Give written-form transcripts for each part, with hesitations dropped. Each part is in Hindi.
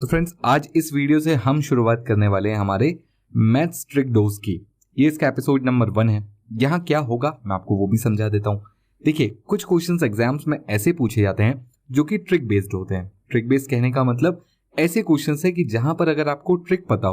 तो फ्रेंड्स, आज इस वीडियो से हम शुरुआत करने वाले हैं हमारे मैथ्स ट्रिक डोज की। ये इसका एपिसोड नंबर 1 है। यहाँ क्या होगा मैं आपको वो भी समझा देता हूँ। देखिए, कुछ क्वेश्चंस एग्जाम्स में ऐसे पूछे जाते हैं जो कि ट्रिक बेस्ड होते हैं। ट्रिक बेस्ड कहने का मतलब ऐसे क्वेश्चंस है कि जहां पर अगर आपको ट्रिक पता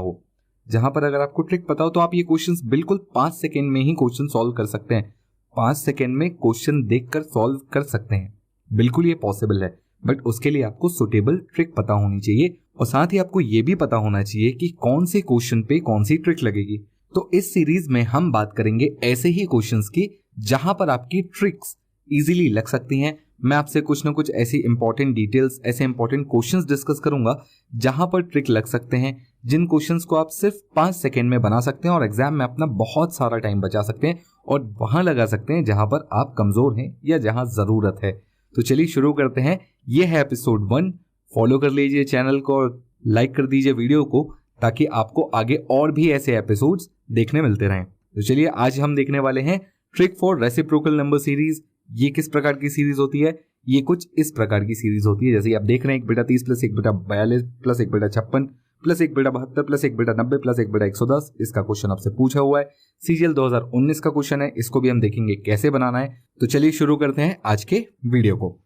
हो तो आप ये क्वेश्चंस बिल्कुल 5 सेकेंड में ही क्वेश्चन सॉल्व कर सकते हैं। 5 सेकेंड में क्वेश्चन देखकर सॉल्व कर सकते हैं, बिल्कुल ये पॉसिबल है। बट उसके लिए आपको सुटेबल ट्रिक पता होनी चाहिए और साथ ही आपको ये भी पता होना चाहिए कि कौन से क्वेश्चन पे कौन सी ट्रिक लगेगी। तो इस सीरीज में हम बात करेंगे ऐसे ही क्वेश्चंस की जहां पर आपकी ट्रिक्स इजीली लग सकती हैं। मैं आपसे कुछ ना कुछ ऐसी इंपॉर्टेंट डिटेल्स, ऐसे इंपॉर्टेंट क्वेश्चंस डिस्कस करूंगा जहां पर ट्रिक लग सकते हैं, जिन क्वेश्चंस को आप सिर्फ 5 सेकेंड में बना सकते हैं और एग्जाम में अपना बहुत सारा टाइम बचा सकते हैं और वहां लगा सकते हैं जहां पर आप कमजोर हैं या जहां जरूरत है। तो चलिए शुरू करते हैं। यह है एपिसोड 1। फॉलो कर लीजिए चैनल को और लाइक कर दीजिए वीडियो को ताकि आपको आगे और भी ऐसे एपिसोड्स देखने मिलते रहें। तो चलिए, आज हम देखने वाले हैं trick for reciprocal number series. ये किस प्रकार की सीरीज होती है? ये कुछ इस प्रकार की सीरीज होती है जैसे आप देख रहे हैं 1/30 + 1/42 + 1/56 + 1/72 + 1/90 + 1/110। इसका क्वेश्चन आपसे पूछा हुआ है, सीजीएल 2019 का क्वेश्चन है। इसको भी हम देखेंगे कैसे बनाना है। तो चलिए शुरू करते हैं आज के वीडियो को।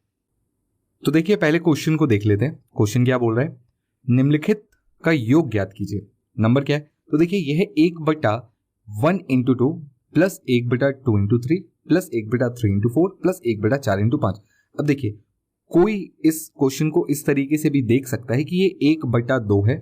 तो देखिए, पहले क्वेश्चन को देख लेते हैं। क्वेश्चन क्या बोल रहा है? निम्नलिखित का योग ज्ञात कीजिए। नंबर क्या है? तो देखिए, यह है 1/1 × 2 + 1/2 × 3 + 1/3 × 4 + 1/4 × 5। अब देखिए, कोई इस क्वेश्चन को इस तरीके से भी देख सकता है कि ये 1/2 है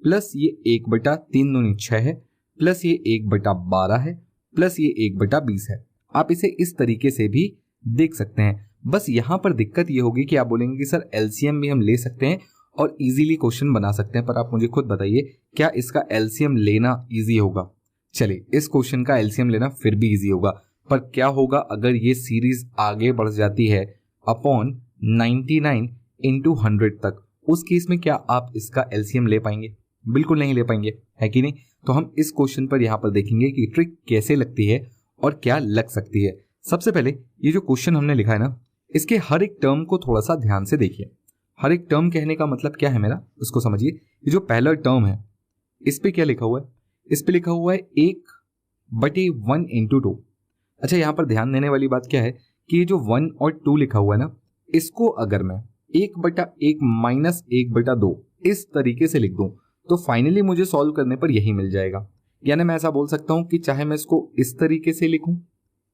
प्लस ये 1/3 दूनी 6 है प्लस ये 1/12 है प्लस ये 1/20 है। आप इसे इस तरीके से भी देख सकते हैं। बस यहां पर दिक्कत ये होगी कि आप बोलेंगे कि सर एलसीएम भी हम ले सकते हैं और इजीली क्वेश्चन बना सकते हैं, पर आप मुझे खुद बताइए क्या इसका एलसीएम लेना इजी होगा? चलिए, इस क्वेश्चन का एलसीएम लेना फिर भी इजी होगा, पर क्या होगा अगर ये सीरीज आगे बढ़ जाती है अपॉन 99 × 100 तक? उस केस में क्या आप इसका एलसीएम ले पाएंगे? बिल्कुल नहीं ले पाएंगे, है कि नहीं? तो हम इस क्वेश्चन पर यहां पर देखेंगे कि ट्रिक कैसे लगती है और क्या लग सकती है। सबसे पहले ये जो क्वेश्चन हमने लिखा है ना, इसके हर एक टर्म को थोड़ा सा ध्यान से देखिए। हर एक टर्म कहने का मतलब क्या है मेरा, उसको समझिए। ये जो पहला टर्म है इस पे क्या लिखा हुआ है? इस पे लिखा हुआ है 1/1 × 2। अच्छा, यहां पर ध्यान देने वाली बात क्या है कि ये जो 1 और 2 लिखा हुआ है ना, इसको अगर मैं 1/1 - 1/2 इस तरीके से लिख दूं तो फाइनली मुझे सॉल्व करने पर यही मिल जाएगा। यानी मैं ऐसा बोल सकता हूं कि चाहे मैं इसको इस तरीके से लिखूं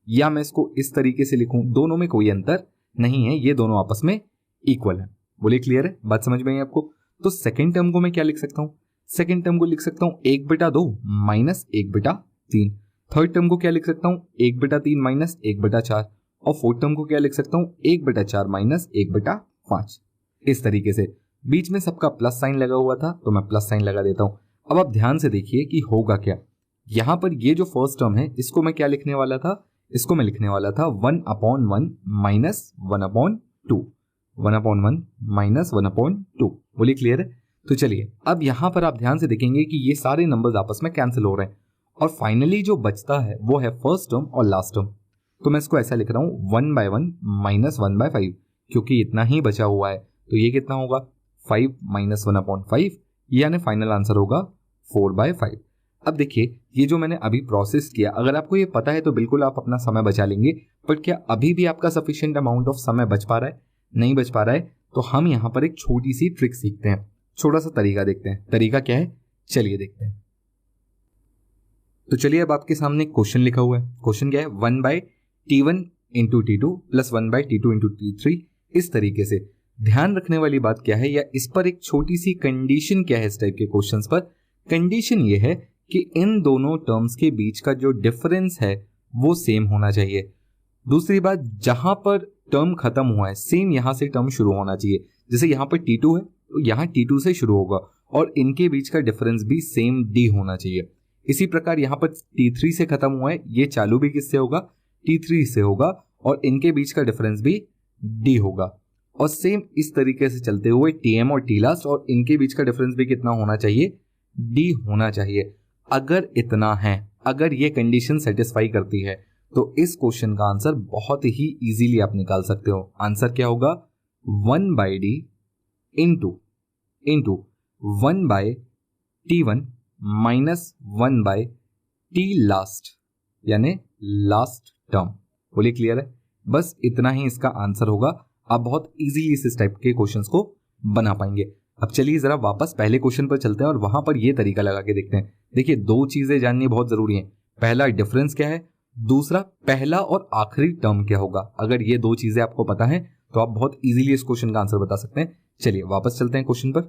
या मैं इसको इस तरीके से लिखूं, दोनों में कोई अंतर नहीं है, ये दोनों आपस में इक्वल है। बोलिए, क्लियर है? बात समझ में आई आपको? तो सेकंड टर्म को मैं क्या लिख सकता हूं? सेकंड टर्म को लिख सकता हूं 1/2 - 1/3। थर्ड टर्म को क्या लिख सकता हूं? 1/3 - 1/4। और फोर्थ टर्म को क्या लिख सकता हूं? 1/4 - 1/5। इस तरीके से बीच में सबका प्लस साइन लगा हुआ था तो मैं प्लस साइन लगा देता हूं। अब आप ध्यान से देखिए कि होगा क्या। यहां पर ये जो फर्स्ट टर्म है इसको मैं क्या लिखने वाला था? इसको मैं लिखने वाला था 1/1 - 1/2। 1/1 - 1/2। बोलिए, क्लियर है? तो चलिए, अब यहां पर आप ध्यान से देखेंगे कि ये सारे नंबर्स आपस में कैंसिल हो रहे हैं और फाइनली जो बचता है वो है फर्स्ट टर्म और लास्ट टर्म। तो मैं इसको ऐसा लिख रहा हूं 1/1 - 1/5, क्योंकि इतना ही बचा हुआ है। तो ये कितना होगा? 5 - 1/5, यानी फाइनल आंसर होगा 4/5। अब देखिए, ये जो मैंने अभी प्रोसेस किया, अगर आपको ये पता है तो बिल्कुल आप अपना समय बचा लेंगे, बट क्या अभी भी आपका सफिशिएंट अमाउंट ऑफ समय बच पा रहा है? नहीं बच पा रहा है तो हम यहां पर एक छोटी सी ट्रिक सीखते हैं, छोटा सा तरीका देखते हैं। तरीका क्या है, चलिए देखते हैं। तो चलिए, अब आपके सामने क्वेश्चन लिखा हुआ है। क्वेश्चन क्या है? 1/T1 × T2 + 1/T2 × T3। इस तरीके से ध्यान रखने वाली बात क्या है, या इस पर एक छोटी सी कंडीशन क्या है इस टाइप के क्वेश्चंस पर? कंडीशन ये है कि इन दोनों टर्म्स के बीच का जो डिफरेंस है वो सेम होना चाहिए। दूसरी बात, जहां पर टर्म खत्म हुआ है सेम यहां से टर्म शुरू होना चाहिए। जैसे यहां पर T2 है तो यहां T2 से शुरू होगा और इनके बीच का डिफरेंस भी सेम D होना चाहिए। इसी प्रकार यहां पर T3 से खत्म हुआ है, ये चालू भी किससे होगा? T3 से होगा और इनके बीच का डिफरेंस भी D होगा। और सेम इस तरीके से चलते हुए Tm और T लास्ट और इनके बीच का डिफरेंस भी कितना होना चाहिए? D होना चाहिए। अगर इतना है, अगर ये कंडीशन सेटिस्फाई करती है तो इस क्वेश्चन का आंसर बहुत ही इजीली आप निकाल सकते हो। आंसर क्या होगा? 1/D into 1 by T1 minus 1 by T last, यानी लास्ट टर्म। बोलिए क्लियर है? बस इतना ही इसका आंसर होगा। आप बहुत इजीली इस टाइप के क्वेश्चंस को बना पाएंगे। अब चलिए जरा वापस पहले क्वेश्चन पर चलते हैं और वहां पर ये तरीका लगा के देखते हैं। देखिए, दो चीजें जाननी बहुत जरूरी हैं। पहला डिफरेंस क्या है, दूसरा पहला और आखिरी टर्म क्या होगा। अगर ये दो चीजें आपको पता है तो आप बहुत इजीली इस क्वेश्चन का आंसर बता सकते हैं। चलिए वापस चलते हैं क्वेश्चन पर।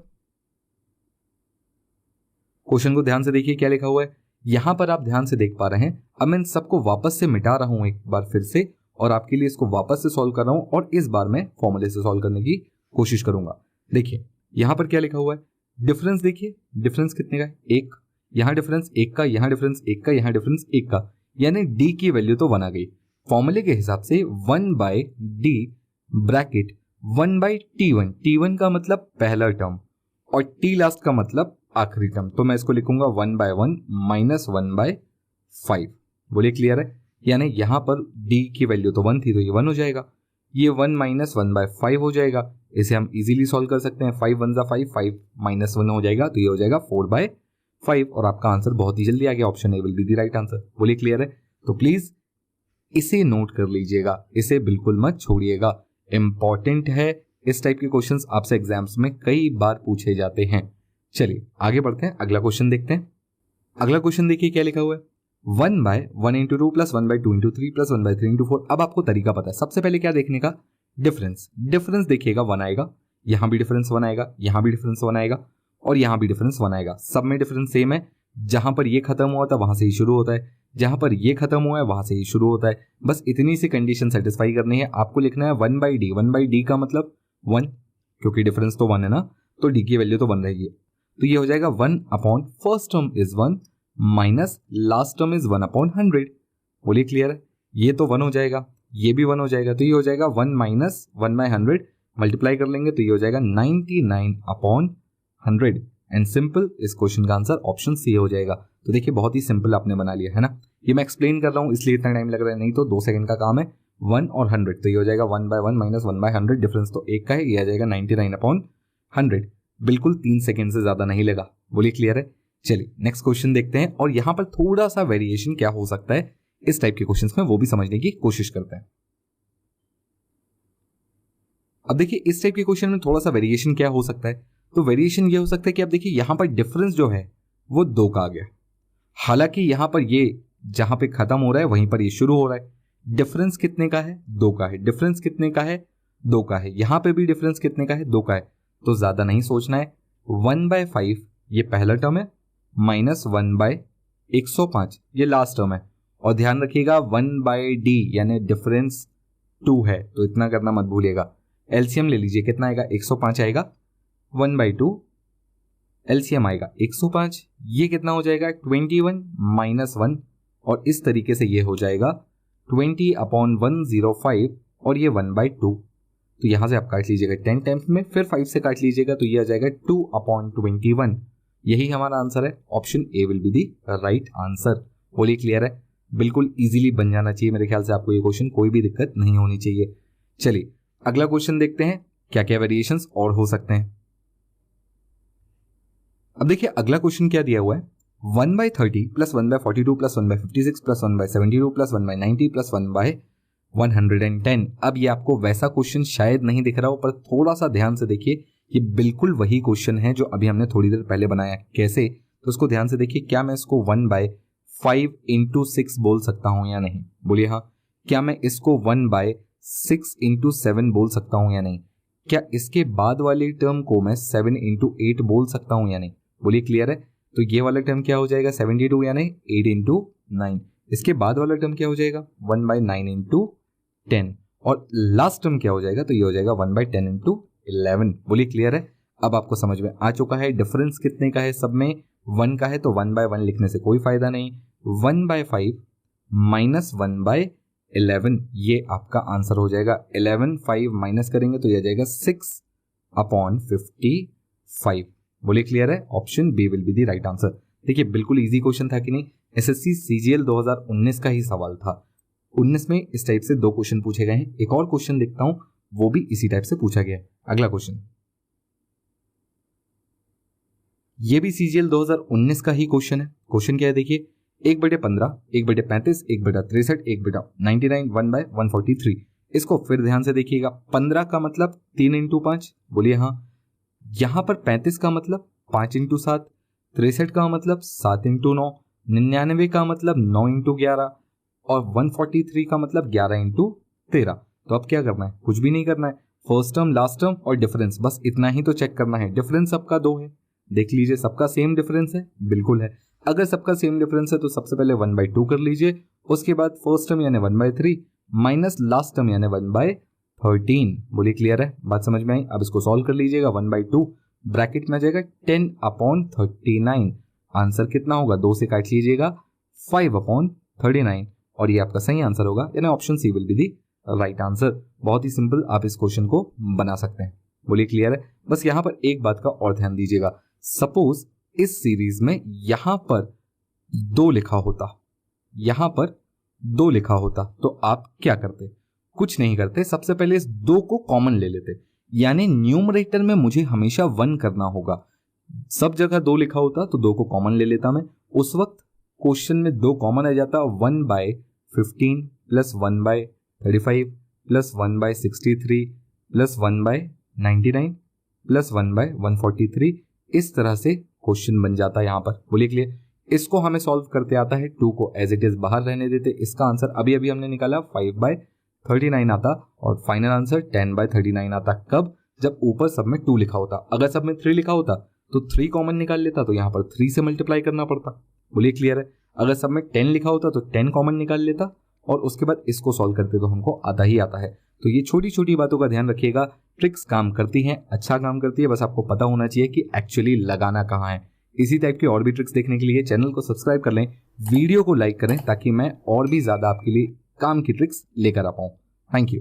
क्वेश्चन को ध्यान से देखिए क्या लिखा हुआ है। यहां पर आप ध्यान से देख पा रहे हैं। अब मैं इन सबको वापस से मिटा रहा हूं एक बार फिर से, और आपके लिए इसको वापस से सॉल्व कर रहा हूं, और इस बार मैं फॉर्मूले से सॉल्व करने की कोशिश करूंगा। देखिए यहां पर क्या लिखा हुआ है, डिफरेंस देखिए, डिफरेंस कितने का है, 1। यहां डिफरेंस 1 का, यहां डिफरेंस 1 का, यहां डिफरेंस 1 का, यानी डी की वैल्यू तो 1 आ गई। फॉर्मूले के हिसाब से 1 bye D bracket 1 by T1, T1 का मतलब पहला टर्म और T लास्ट का मतलब आखिरी टर्म। तो मैं इसको लिखूंगा 1 बाय 1 माइनस 1 बाय 5। बोलिए क्लियर है? यानी यहां पर D की वैल्यू तो 1 थी तो ये 1 हो जाएगा, ये 1 माइनस 1 बाय 5 हो जाएगा। इसे हम इजीली सॉल्व कर सकते हैं। 5 1 5, 5 माइनस 1 हो जाएगा तो ये हो जाएगा 4 बाय 5, और आपका आंसर बहुत ही जल्दी आ गया। Option A will be the right answer. बोलिए क्लियर है? तो प्लीज इसे नोट कर लीजिएगा, इसे बिल्कुल मत छोड़िएगा, इंपॉर्टेंट है। इस टाइप के क्वेश्चंस आपसे एग्जाम्स में कई बार पूछे जाते हैं। चलिए आगे बढ़ते हैं, अगला क्वेश्चन देखते हैं। अगला क्वेश्चन देखिए क्या लिखा हुआ है, 1 by 1 into 2 plus 1 by 2 into 3 plus 1 by 3 into 4। अब आपको तरीका पता है। सबसे पहले क्या देखने का, डिफरेंस। डिफरेंस देखिएगा 1 आएगा, यहां भी डिफरेंस 1 आएगा, यहां भी डिफरेंस 1 आएगा, और यहां भी डिफरेंस 1 आएगा। सब में डिफरेंस सेम है। जहां पर ये खत्म हुआ था वहां से ही शुरू होता है, जहां पर ये खत्म हुआ है वहां से ही शुरू होता है। बस इतनी सी कंडीशन सेटिस्फाई करनी है। आपको लिखना है 1 बाई डी। 1 बाई डी का मतलब 1, क्योंकि डिफरेंस तो 1 है ना, तो डी की वैल्यू तो 1 रहेगी। तो ये हो जाएगा 1 upon first term is 1 minus last term is 1 upon 100। बोलिए क्लियर है? ये तो 1 हो जाएगा, ये भी 1 हो जाएगा, तो ये हो जाएगा 1 माइनस 1 बाय 100, मल्टीप्लाई कर लेंगे तो ये हो जाएगा 99 अपॉन 100। एंड सिंपल, इस क्वेश्चन का आंसर ऑप्शन सी हो जाएगा। तो देखिए बहुत ही सिंपल आपने बना लिया है ना। ये मैं एक्सप्लेन कर रहा हूं इसलिए इतना टाइम लग रहा है, नहीं तो 2 सेकंड का काम है। 1 और 100, तो ये हो जाएगा 1 बाय 1 माइनस 1 बाय 100, डिफरेंस तो 1 का है, ये आ जाएगा 99 अपॉन 100। बिल्कुल 3 सेकंड से ज्यादा नहीं लगा। बोलिए क्लियर है? चलिए नेक्स्ट क्वेश्चन देखते हैं, और यहां पर थोड़ा सा वेरिएशन क्या हो सकता है इस टाइप के क्वेश्चंस में, वो भी समझने की कोशिश करते हैं। अब देखिए इस टाइप के क्वेश्चन में थोड़ा सा वेरिएशन क्या हो सकता है, तो वेरिएशन ये हो सकता है कि अब देखिए यहां पर डिफरेंस जो है वो 2 का आ गया। हालांकि यहां पर ये जहां पे खत्म हो रहा है वहीं पर ये शुरू हो रहा है। डिफरेंस कितने का है? 2 का है। डिफरेंस कितने का है? 2 का है। यहां पे भी डिफरेंस कितने का है? 2 का है। तो ज्यादा नहीं सोचना है। 1 बाय 5 ये पहला टर्म है, माइनस 1 बाय 105 ये लास्ट टर्म है। और ध्यान रखिएगा 1 बाय डी यानी डिफरेंस 2 है, तो इतना करना मत भूलिएगा। एलसीएम ले लीजिए, कितना आएगा? 105 आएगा, 1 बाई 2 एलसीएम आएगा 105, ये कितना हो जाएगा? 21 माइनस 1, और इस तरीके से ये हो जाएगा 20 अपॉन 105, और ये 1 बाई 2। तो यहां से आप काट लीजिएगा 10 टाइम्स में, फिर 5 से काट लीजिएगा तो ये आ जाएगा 2 अपॉन 21। यही हमारा आंसर है। Option A will be the right answer. बोलिए क्लियर है? बिल्कुल इजीली बन जाना चाहिए मेरे ख्याल से आपको ये क्वेश्चन, कोई भी दिक्कत नहीं होनी चाहिए। चलिए अगला क्वेश्चन देखते हैं क्या क्या वेरिएशंस और हो सकते हैं। अब देखिए अगला क्वेश्चन क्या दिया हुआ है, 1 by 30 plus 1 by 42 plus 1 by 56 plus 1 by 72 plus 1 by 90 plus 1 by 110। अब ये आपको वैसा क्वेश्चन शायद नहीं दिख रहा हो, पर थोड़ा सा ध्यान से देखिए, ये बिल्कुल वही क्वेश्चन है जो अभी हमने थोड़ी देर पहले बनाया। कैसे? तो उसको ध्यान से देखिए। क्या मैं इसको 1 बाय 5 इंटू 6 बोल सकता हूं या नहीं? बोलिए हाँ। क्या मैं इसको 1 बाय 6 इंटू 7 बोल सकता हूं या नहीं? क्या इसके बाद वाली टर्म को मैं 7 इंटू 8 बोल सकता हूं या नहीं? बोलिए क्लियर है? तो ये वाला टर्म क्या हो जाएगा? 72 यानी 8 इंटू 9। इसके बाद वाला टर्म क्या हो जाएगा? 1 बाय 9 इंटू 10। और लास्ट टर्म क्या हो जाएगा? तो ये हो जाएगा 1 बाय 10 इंटू 11। बोलिए क्लियर है? अब आपको समझ में आ चुका है डिफरेंस कितने का है? सब में 1 का है, तो 1 बाय 1 लिखने से कोई फायदा नहीं। 1 बाय 5 माइनस 1 बाय 11, ये आपका आंसर हो जाएगा। 11 5 माइनस करेंगे तो ये आ जाएगा 6 अपॉन 55। बोलिए क्लियर है? Option B will be the right answer. देखिए बिल्कुल इजी क्वेश्चन था कि नहीं? एसएससी सीजीएल 2019 का ही सवाल था। 19 में इस टाइप से 2 क्वेश्चन पूछे गए हैं। एक और क्वेश्चन देखता हूं, वो भी इसी टाइप से पूछा गया है। अगला क्वेश्चन, ये भी CGL 2019 का ही क्वेश्चन है। क्वेश्चन क्या है देखिए, 1/15, 1/35, 1/63, 1/99, 1/143। इसको फिर ध्यान से देखिएगा। 15 का मतलब 3 × 5, बोलिए हाँ। यहाँ पर 35 का मतलब 5 × 7, 63 का मतलब 7 × 9, 99 का मतलब 9 × 11 और 143 का मतलब 11 × 13। तो अब क्या करना है, कुछ भी नहीं करना है। फर्स्ट टर्म, लास्ट टर्म और डिफरेंस, बस इतना ही तो चेक करना है। डिफरेंस सबका 2 है, देख लीजिए सबका सेम डिफरेंस है, बिल्कुल है। अगर सबका सेम डिफरेंस है तो सबसे पहले 1/2 कर लीजिए, उसके बाद फर्स्ट टर्म यानी 1/3 माइनस लास्ट टर्म यानी 1/13। बोलिए क्लियर है, बात समझ में आई। अब इसको सॉल्व कर लीजिएगा। 1/2 ब्रैकेट में आ जाएगा 10/39। आंसर कितना होगा, 2 से काट लीजिएगा, 5/39 और ये आपका सही आंसर होगा, यानी option C will be the right answer. बहुत ही सिंपल आप इस क्वेश्चन को बना सकते हैं। बोलिए क्लियर है। बस यहां पर एक बात का और ध्यान दीजिएगा, सपोज इस सीरीज में यहां पर 2 लिखा होता, यहां पर 2 लिखा होता तो आप क्या करते, कुछ नहीं करते। सबसे पहले इस 2 को कॉमन ले लेते, यानी न्यूमरेटर में मुझे हमेशा 1 करना होगा। सब जगह 2 लिखा होता तो 2 को कॉमन ले लेता मैं, उस वक्त क्वेश्चन में 2 कॉमन आ जाता। 1/15 प्लस 1/35 प्लस 1/63 प्लस 1/99 प्लस 1/143, इस तरह से क्वेश्चन बन जाता है यहाँ पर। बोलिए क्लियर। इसको हमें सॉल्व करते आता है, 2 को एज इट इज बाहर रहने देते। इसका आंसर अभी अभी हमने निकाला 5/39 आता और फाइनल आंसर 10/39 आता। कब, जब ऊपर सब में 2 लिखा होता। अगर सब में 3 लिखा होता तो 3 कॉमन निकाल लेता, तो यहाँ पर 3 से मल्टीप्लाई करना पड़ता। बोलिए क्लियर है। अगर सब में 10 लिखा होता तो 10 कॉमन निकाल लेता और उसके बाद इसको सॉल्व करते तो हमको आता ही आता है। तो ये छोटी छोटी बातों का ध्यान रखिएगा, ट्रिक्स काम करती हैं, अच्छा काम करती है, बस आपको पता होना चाहिए कि एक्चुअली लगाना कहाँ है। इसी टाइप की और भी ट्रिक्स देखने के लिए चैनल को सब्सक्राइब कर लें, वीडियो को लाइक करें ताकि मैं और भी ज्यादा आपके लिए काम की ट्रिक्स लेकर आ पाऊँ। Thank you.